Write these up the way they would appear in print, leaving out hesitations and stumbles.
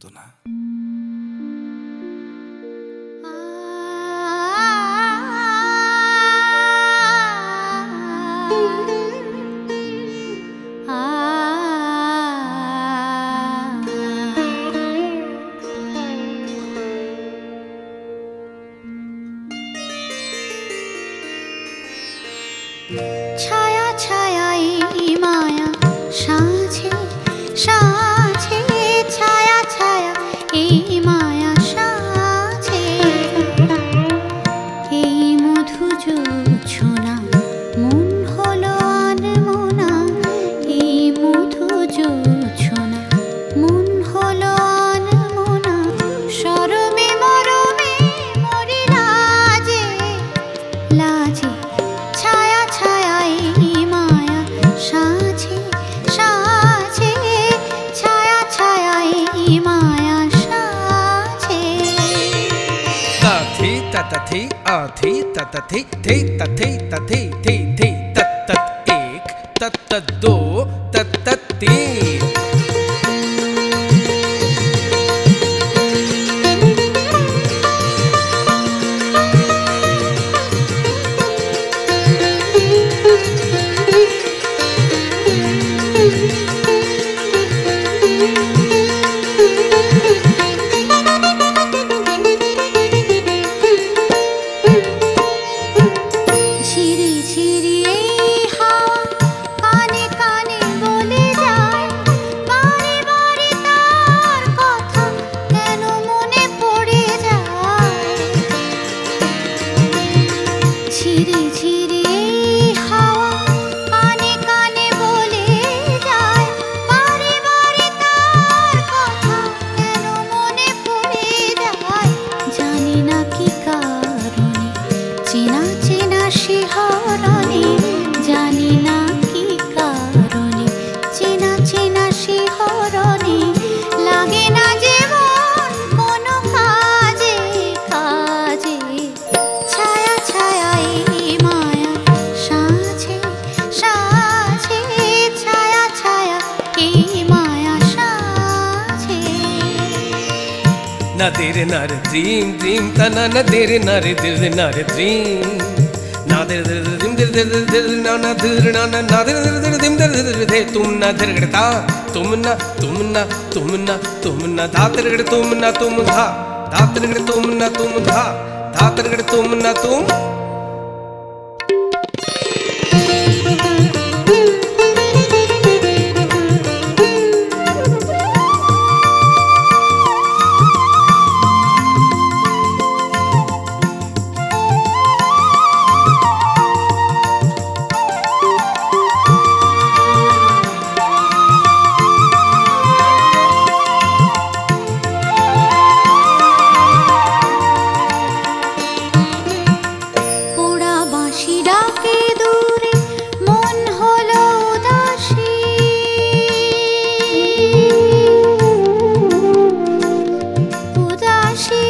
হতো না। ছায়া ছায়া এই মায়া সাঁঝে সাঁঝে, ছায়া ছায়া এই মায়া সাঁঝে, এই মধু জোছনা মন হলো আনমনা, এই মধু জোছনা মন হলো আনমনা, শরমে মরমে মরি লাজে লাজে, ছায়া ছায়া এই মায়া সাঁঝে সাঁঝে, ছায়া ছায়া এই মায়া সাঁঝে। তাথি তাথি আথি তাথি থি তাথি তাথি থি থি তত এক তত দো তত তিন। ঝিরি ঝিরি এই হাওয়া কানে কানে বলে যায়, বারে বারে তার কথা কেন মনে পড়ে যায়। ঝিরি ঝিরি এই হাওয়া কানে কানে বলে যায়, বারে বারে তার কথা কেন মনে পড়ে যায়। জানি না কি কারণে চেনা চেনা শিহরণে, জানি না কি কারণে চেনা চেনা শিহরণে, লাগে না জীবন কোনো কাজে কাজে, ছায়া ছায়া এই মায়া সাঁঝে সাঁঝে, ছায়া ছায়া এই মায়া সাঁঝে। নাদের নার দ্রিম দ্রিম তানা নাদের নার দির নার দ্রিম, নাদের দির দিম দির দির দির না না দির না না নাদের দির দির দিম দির দির দে, তুম না দির গড়তা তুম না তুম না তুম না তুম না ধাতর গড় তুম না তুম ধা, ধাতর গড় তুম না তুম ধা, ধাতর গড় তুম না তুম। পোড়া বাঁশি ডাকে দূরে মন হলো উদাসী, উদাসী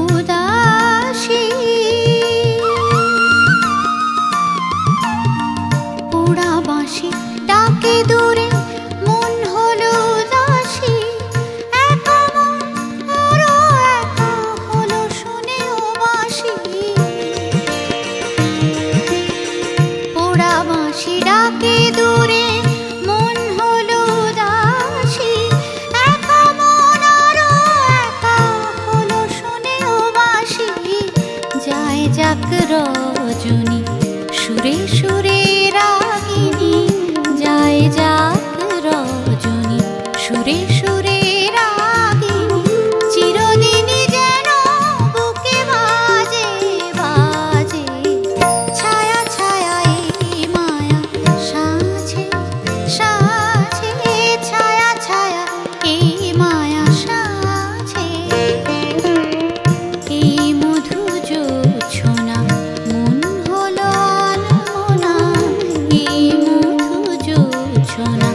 উদাসী, পোড়া বাঁশি ডাকে দূরে মন হলো উদাসী, একা মন আরো একা হলো শুনে ও বাঁশি। পোড়া বাঁশি ডাকে দূরে মন হলো উদাসী, একা মন আরো একা হলো শুনে ও বাঁশি। যায় যাক রজনী সুরে সুরে রাগিনী, যায় যাক রজনী সুরে সুরে রাগিনী, চিরদিনই যেন বুকে বাজে বাজে, ছায়া ছায়া এই মায়া সাঁঝে সাঁঝে, ছায়া ছায়া এই মায়া সাঁঝে, এই মধু জোছনা মন হলো আনমনা, এই মধু জোছনা